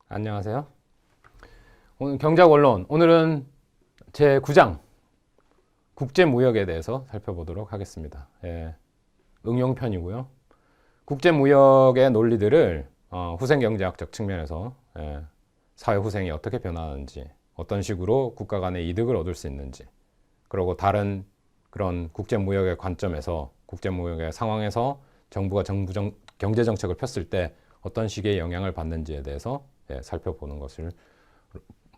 안녕하세요. 오늘 경제학 원론, 오늘은 제 9장 국제무역에 대해서 살펴보도록 하겠습니다. 응용편이고요. 국제무역의 논리들을 후생경제학적 측면에서 사회후생이 어떻게 변화하는지, 어떤 식으로 국가 간의 이득을 얻을 수 있는지, 그리고 다른 그런 국제무역의 관점에서, 국제무역의 상황에서 정부가 경제정책을 폈을 때 어떤 식의 영향을 받는지에 대해서 살펴보는 것을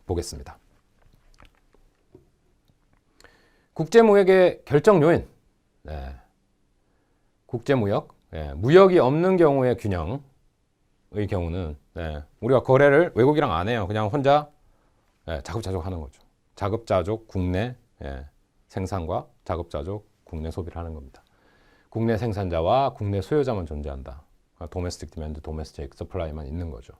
보겠습니다. 국제무역의 결정 요인. 국제무역, 무역이 없는 경우의 균형의 경우는 우리가 거래를 외국이랑 안 해요. 그냥 혼자 자급자족 하는 거죠. 자급자족 국내 생산과 자급자족 국내 소비를 하는 겁니다. 국내 생산자와 국내 수요자만 존재한다. 도메스틱 디맨드, 도메스틱 서플라이만 있는 거죠.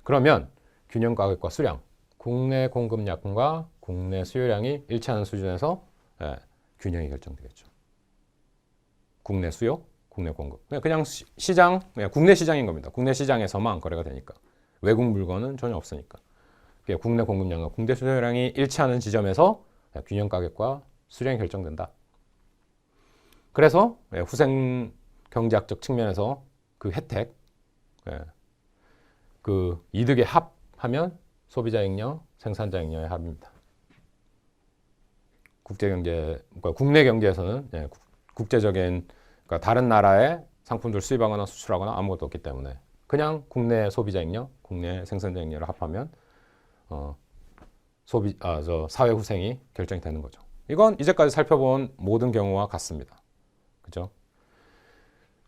그러면 균형 가격과 수량, 국내 공급량과 국내 수요량이 일치하는 수준에서 균형이 결정되겠죠. 국내 수요, 국내 공급. 그냥 시장, 국내 시장인 겁니다. 국내 시장에서만 거래가 되니까. 외국 물건은 전혀 없으니까. 국내 공급량과 국내 수요량이 일치하는 지점에서 균형 가격과 수량이 결정된다. 그래서 후생 경제학적 측면에서 그 혜택, 그 이득의 합하면 소비자 잉여, 생산자 잉여의 합입니다. 국제경제, 그러니까 국내 경제에서는 국제적인, 그러니까 다른 나라의 상품들 수입하거나 수출하거나 아무것도 없기 때문에 그냥 국내 소비자 잉여, 국내 생산자 잉여를 합하면 사회 후생이 결정이 되는 거죠. 이건 이제까지 살펴본 모든 경우와 같습니다. 그죠?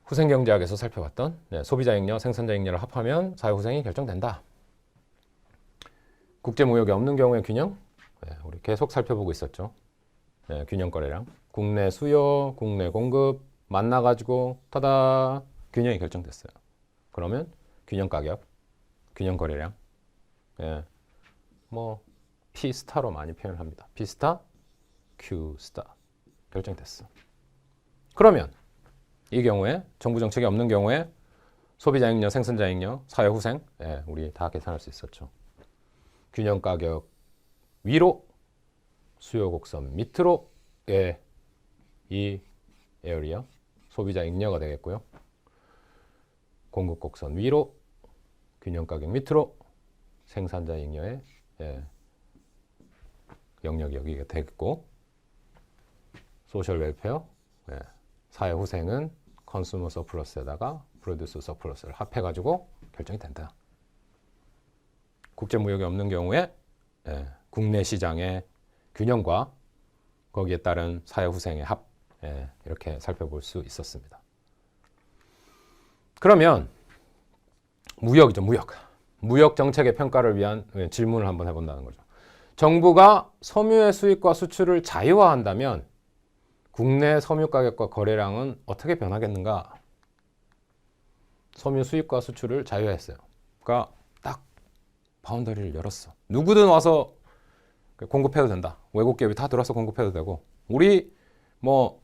후생경제학에서 살펴봤던 소비자 잉여, 생산자 잉여를 합하면 사회 후생이 결정된다. 국제무역이 없는 경우의 균형, 우리 계속 살펴보고 있었죠. 균형 거래량, 국내 수요, 국내 공급 만나가지고 타다 균형이 결정됐어요. 그러면 균형 가격, 균형 거래량, 뭐 P 스타로 많이 표현을 합니다. P 스타, Q 스타 결정됐어. 그러면 이 경우에 정부 정책이 없는 경우에 소비자 잉여, 생산자 잉여, 사회 후생, 우리 다 계산할 수 있었죠. 균형 가격 위로, 수요 곡선 밑으로 이 에어리어 소비자 잉여가 되겠고요. 공급 곡선 위로, 균형 가격 밑으로 생산자 잉여의 영역이 여기가 되겠고, 소셜 웰페어, 사회 후생은 컨슈머 서플러스에다가 프로듀스 서플러스를 합해가지고 결정이 된다. 국제무역이 없는 경우에 국내 시장의 균형과 거기에 따른 사회 후생의 합, 이렇게 살펴볼 수 있었습니다. 그러면 무역이죠, 무역. 무역 정책의 평가를 위한 질문을 한번 해본다는 거죠. 정부가 섬유의 수입과 수출을 자유화한다면 국내 섬유 가격과 거래량은 어떻게 변하겠는가? 섬유 수입과 수출을 자유화했어요. 그러니까 딱 바운더리를 열었어. 누구든 와서 공급해도 된다. 외국 기업이 다 들어와서 공급해도 되고, 우리 뭐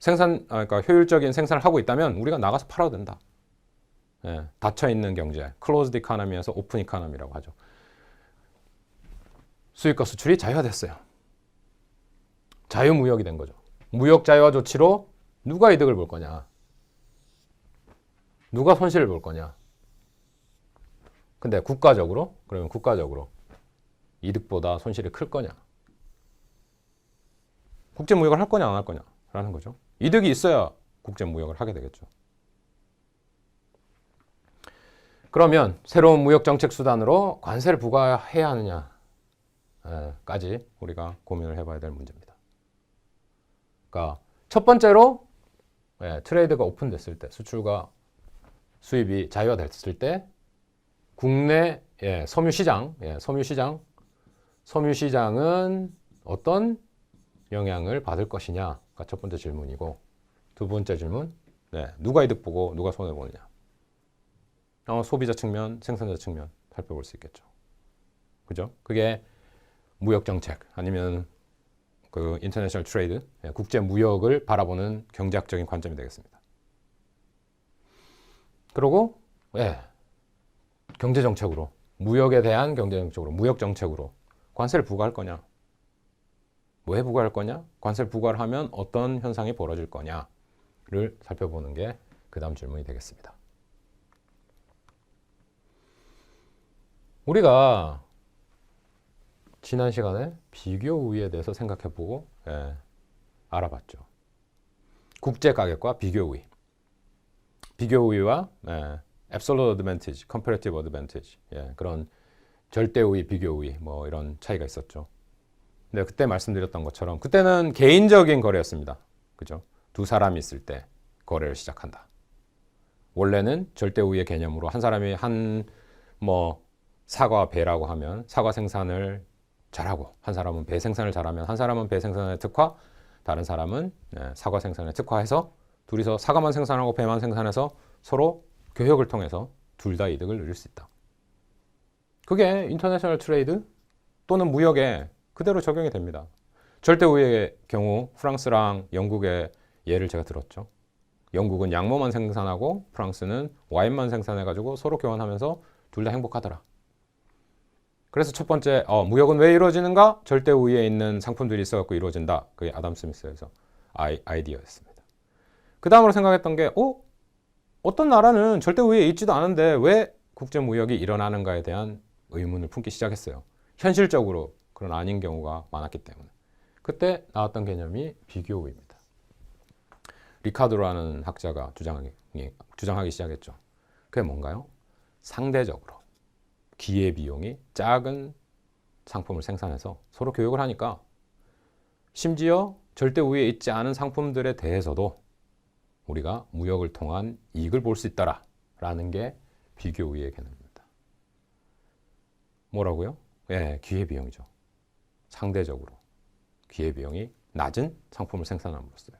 그러니까 효율적인 생산을 하고 있다면 우리가 나가서 팔아도 된다. 닫혀 있는 경제, 클로즈드 이코노미에서 오픈 이코노미라고 하죠. 수입과 수출이 자유화됐어요. 자유무역이 된 거죠. 무역 자유화 조치로 누가 이득을 볼 거냐? 누가 손실을 볼 거냐? 근데 그러면 국가적으로 이득보다 손실이 클 거냐? 국제무역을 할 거냐 안 할 거냐라는 거죠. 이득이 있어야 국제무역을 하게 되겠죠. 그러면 새로운 무역정책 수단으로 관세를 부과해야 하느냐까지 우리가 고민을 해봐야 될 문제입니다. 그러니까 첫 번째로 트레이드가 오픈됐을 때, 수출과 수입이 자유화됐을 때 국내 섬유시장은 어떤 영향을 받을 것이냐가 첫 번째 질문이고, 두 번째 질문, 누가 이득 보고 누가 손해 보느냐. 소비자 측면, 생산자 측면 살펴볼 수 있겠죠. 그죠? 그게 무역 정책 아니면 그 인터내셔널 트레이드, 국제 무역을 바라보는 경제학적인 관점이 되겠습니다. 그리고 경제 정책으로, 무역에 대한 경제 정책으로, 무역 정책으로 관세를 부과할 거냐? 왜 부과할 거냐? 관세를 부과를 하면 어떤 현상이 벌어질 거냐를 살펴보는 게 그 다음 질문이 되겠습니다. 우리가 지난 시간에 비교 우위에 대해서 생각해보고 알아봤죠. 국제 가격과 비교 우위. 비교 우위와 absolute advantage, comparative advantage, 그런 절대 우위, 비교 우위 뭐 이런 차이가 있었죠. 근데 그때 말씀드렸던 것처럼 그때는 개인적인 거래였습니다. 그죠? 두 사람이 있을 때 거래를 시작한다. 원래는 절대 우위의 개념으로 한 사람이 사과 배라고 하면 사과 생산을 잘하고 한 사람은 배 생산을 잘하면 한 사람은 배 생산에 특화, 다른 사람은 사과 생산에 특화해서 둘이서 사과만 생산하고 배만 생산해서 서로 교역을 통해서 둘 다 이득을 누릴 수 있다. 그게 인터내셔널 트레이드 또는 무역에 그대로 적용이 됩니다. 절대 우위의 경우 프랑스랑 영국의 예를 제가 들었죠. 영국은 양모만 생산하고 프랑스는 와인만 생산해가지고 서로 교환하면서 둘 다 행복하더라. 그래서 첫 번째 무역은 왜 이루어지는가? 절대 우위에 있는 상품들이 있어갖고 이루어진다. 그게 아담 스미스에서 아이디어였습니다. 그 다음으로 생각했던 게 어떤 나라는 절대 우위에 있지도 않은데 왜 국제무역이 일어나는가에 대한 의문을 품기 시작했어요. 현실적으로 그런 아닌 경우가 많았기 때문에. 그때 나왔던 개념이 비교 우위입니다. 리카르도라는 학자가 주장하기 시작했죠. 그게 뭔가요? 상대적으로 기회비용이 작은 상품을 생산해서 서로 교역을 하니까 심지어 절대 우위에 있지 않은 상품들에 대해서도 우리가 무역을 통한 이익을 볼 수 있다라는 게 비교 우위의 개념입니다. 뭐라고요? 기회비용이죠. 상대적으로 기회비용이 낮은 상품을 생산함으로써요.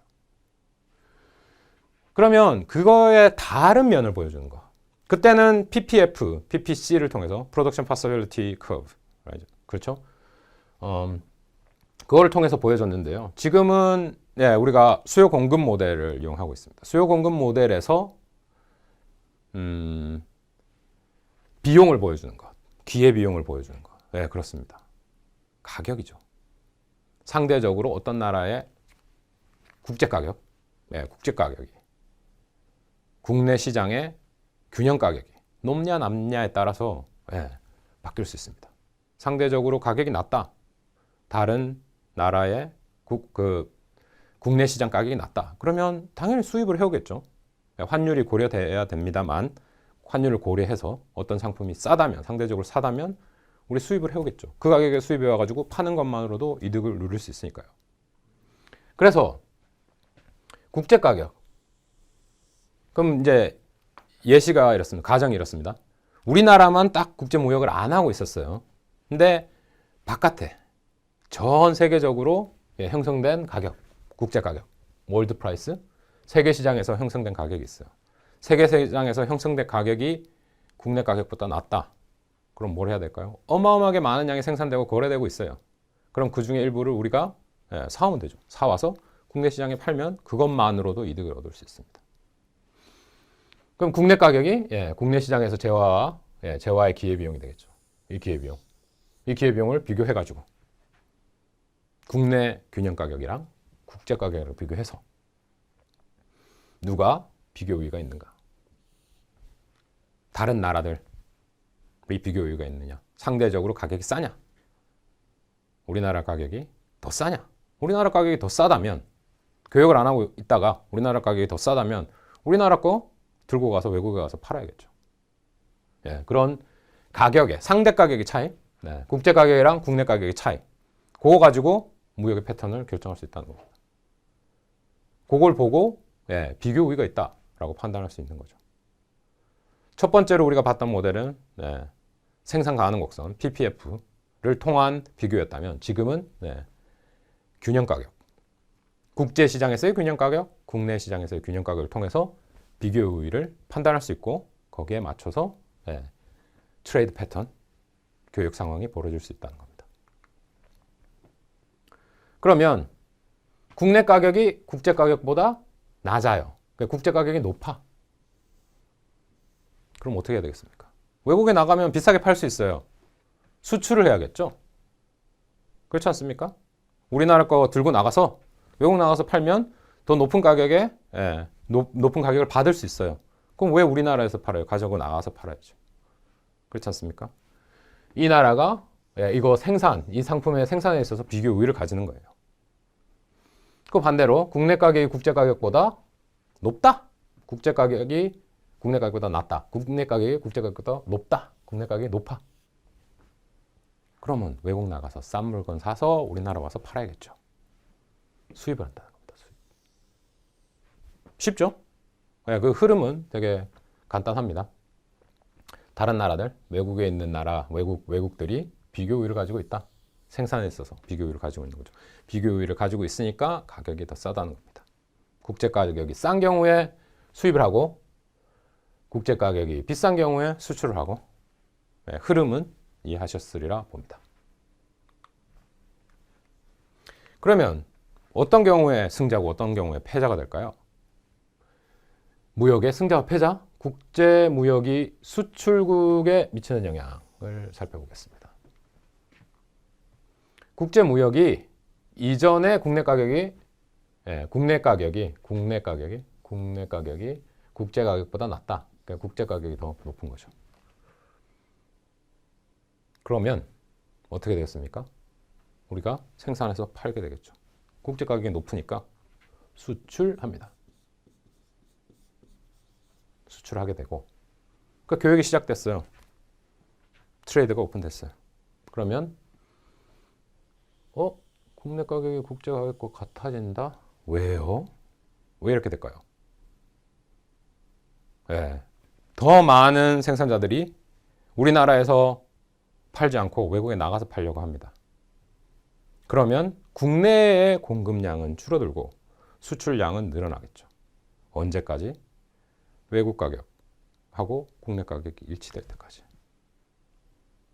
그러면 그거의 다른 면을 보여주는 거. 그때는 PPF, PPC를 통해서 Production Possibility Curve, 그렇죠? 그거를 통해서 보여줬는데요. 지금은 우리가 수요 공급 모델을 이용하고 있습니다. 수요 공급 모델에서 비용을 보여주는 것, 기회 비용을 보여주는 것. 네, 그렇습니다. 가격이죠. 상대적으로 어떤 나라의 국제 가격, 국제 가격이 국내 시장의 균형 가격이 높냐 낮냐에 따라서 바뀔 수 있습니다. 상대적으로 가격이 낮다. 다른 나라의 국내 시장 가격이 낮다. 그러면 당연히 수입을 해오겠죠. 환율이 고려돼야 됩니다만 환율을 고려해서 어떤 상품이 싸다면, 상대적으로 싸다면 우리 수입을 해오겠죠. 그 가격에 수입해 와가지고 파는 것만으로도 이득을 누릴 수 있으니까요. 그래서 국제 가격. 그럼 이제 예시가 이렇습니다. 가정이 이렇습니다. 우리나라만 딱 국제 무역을 안 하고 있었어요. 근데 바깥에 전 세계적으로 형성된 가격, 국제 가격, 월드 프라이스, 세계 시장에서 형성된 가격이 있어요. 세계 시장에서 형성된 가격이 국내 가격보다 낮다. 그럼 뭘 해야 될까요? 어마어마하게 많은 양이 생산되고 거래되고 있어요. 그럼 그 중에 일부를 우리가 사오면 되죠. 사와서 국내 시장에 팔면 그것만으로도 이득을 얻을 수 있습니다. 그럼 국내 가격이 국내 시장에서 재화의 기회비용이 되겠죠. 이 기회비용을 비교해가지고 국내 균형 가격이랑 국제 가격을 비교해서 누가 비교 우위가 있는가? 다른 나라들이 비교 우위가 있느냐? 상대적으로 가격이 싸냐? 우리나라 가격이 더 싸냐? 우리나라 가격이 더 싸다면 교역을 안 하고 있다가 우리나라 가격이 더 싸다면 우리나라 거 들고 가서 외국에 가서 팔아야겠죠. 그런 가격의 상대 가격의 차이, 국제 가격이랑 국내 가격의 차이, 그거 가지고 무역의 패턴을 결정할 수 있다는 겁니다. 그걸 보고 비교 우위가 있다라고 판단할 수 있는 거죠. 첫 번째로 우리가 봤던 모델은 생산 가능 곡선 PPF를 통한 비교였다면 지금은 균형 가격, 국제 시장에서의 균형 가격, 국내 시장에서의 균형 가격을 통해서 비교 우위를 판단할 수 있고 거기에 맞춰서 트레이드 패턴, 교육 상황이 벌어질 수 있다는 겁니다. 그러면 국내 가격이 국제 가격보다 낮아요. 그러니까 국제 가격이 높아. 그럼 어떻게 해야 되겠습니까? 외국에 나가면 비싸게 팔 수 있어요. 수출을 해야겠죠. 그렇지 않습니까? 우리나라 거 들고 나가서 외국 나가서 팔면 더 높은 가격에 높은 가격을 받을 수 있어요. 그럼 왜 우리나라에서 팔아요? 가지고 나가서 팔아야죠. 그렇지 않습니까? 이 나라가 이거 이 상품의 생산에 있어서 비교 우위를 가지는 거예요. 그 반대로 국내 가격이 국제 가격보다 높다. 국제 가격이 국내 가격보다 낮다. 국내 가격이 국제 가격보다 높다. 국내 가격이 높아. 그러면 외국 나가서 싼 물건 사서 우리나라 와서 팔아야겠죠. 수입을 한다는 겁니다. 수입. 쉽죠? 그 흐름은 되게 간단합니다. 다른 나라들, 외국에 있는 나라, 외국들이 비교 우위를 가지고 있다. 생산에 있어서 비교 우위를 가지고 있는 거죠. 비교 우위를 가지고 있으니까 가격이 더 싸다는 겁니다. 국제 가격이 싼 경우에 수입을 하고 국제 가격이 비싼 경우에 수출을 하고 흐름은 이해하셨으리라 봅니다. 그러면 어떤 경우에 승자고 어떤 경우에 패자가 될까요? 무역의 승자와 패자, 국제 무역이 수출국에 미치는 영향을 살펴보겠습니다. 국제 무역이 이전에 국내 가격이 국제 가격보다 낮다. 그러니까 국제 가격이 더 높은 거죠. 그러면 어떻게 되겠습니까? 우리가 생산해서 팔게 되겠죠. 국제 가격이 높으니까 수출합니다. 수출하게 되고, 그러니까 교역이 시작됐어요. 트레이드가 오픈됐어요. 그러면 국내 가격이 국제 가격과 같아진다? 왜요? 왜 이렇게 될까요? 더 많은 생산자들이 우리나라에서 팔지 않고 외국에 나가서 팔려고 합니다. 그러면 국내의 공급량은 줄어들고 수출량은 늘어나겠죠. 언제까지? 외국 가격하고 국내 가격이 일치될 때까지.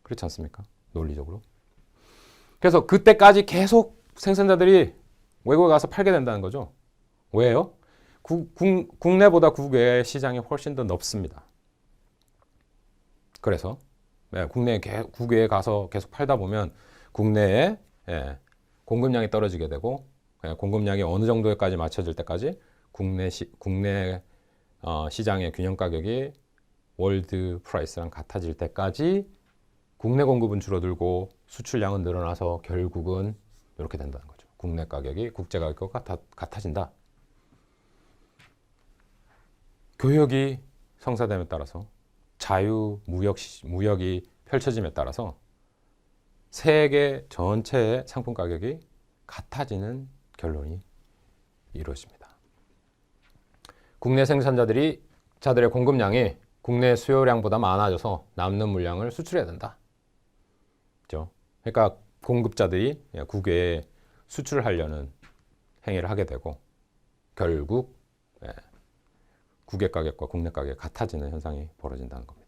그렇지 않습니까? 논리적으로. 그래서 그때까지 계속 생산자들이 외국에 가서 팔게 된다는 거죠. 왜요? 국내보다 국외의 시장이 훨씬 더 넓습니다. 그래서 국외에 가서 계속 팔다 보면 국내에 공급량이 떨어지게 되고 공급량이 어느 정도까지 맞춰질 때까지 국내 시장의 균형 가격이 월드 프라이스랑 같아질 때까지 국내 공급은 줄어들고 수출량은 늘어나서 결국은 이렇게 된다는 거죠. 국내 가격이 국제 가격과 같아진다. 교역이 성사됨에 따라서 자유 무역이 펼쳐짐에 따라서 세계 전체의 상품 가격이 같아지는 결론이 이루어집니다. 국내 생산자들의 공급량이 국내 수요량보다 많아져서 남는 물량을 수출해야 된다. 그렇죠? 그러니까 공급자들이 국외에 수출을 하려는 행위를 하게 되고 결국 국외 가격과 국내 가격이 같아지는 현상이 벌어진다는 겁니다.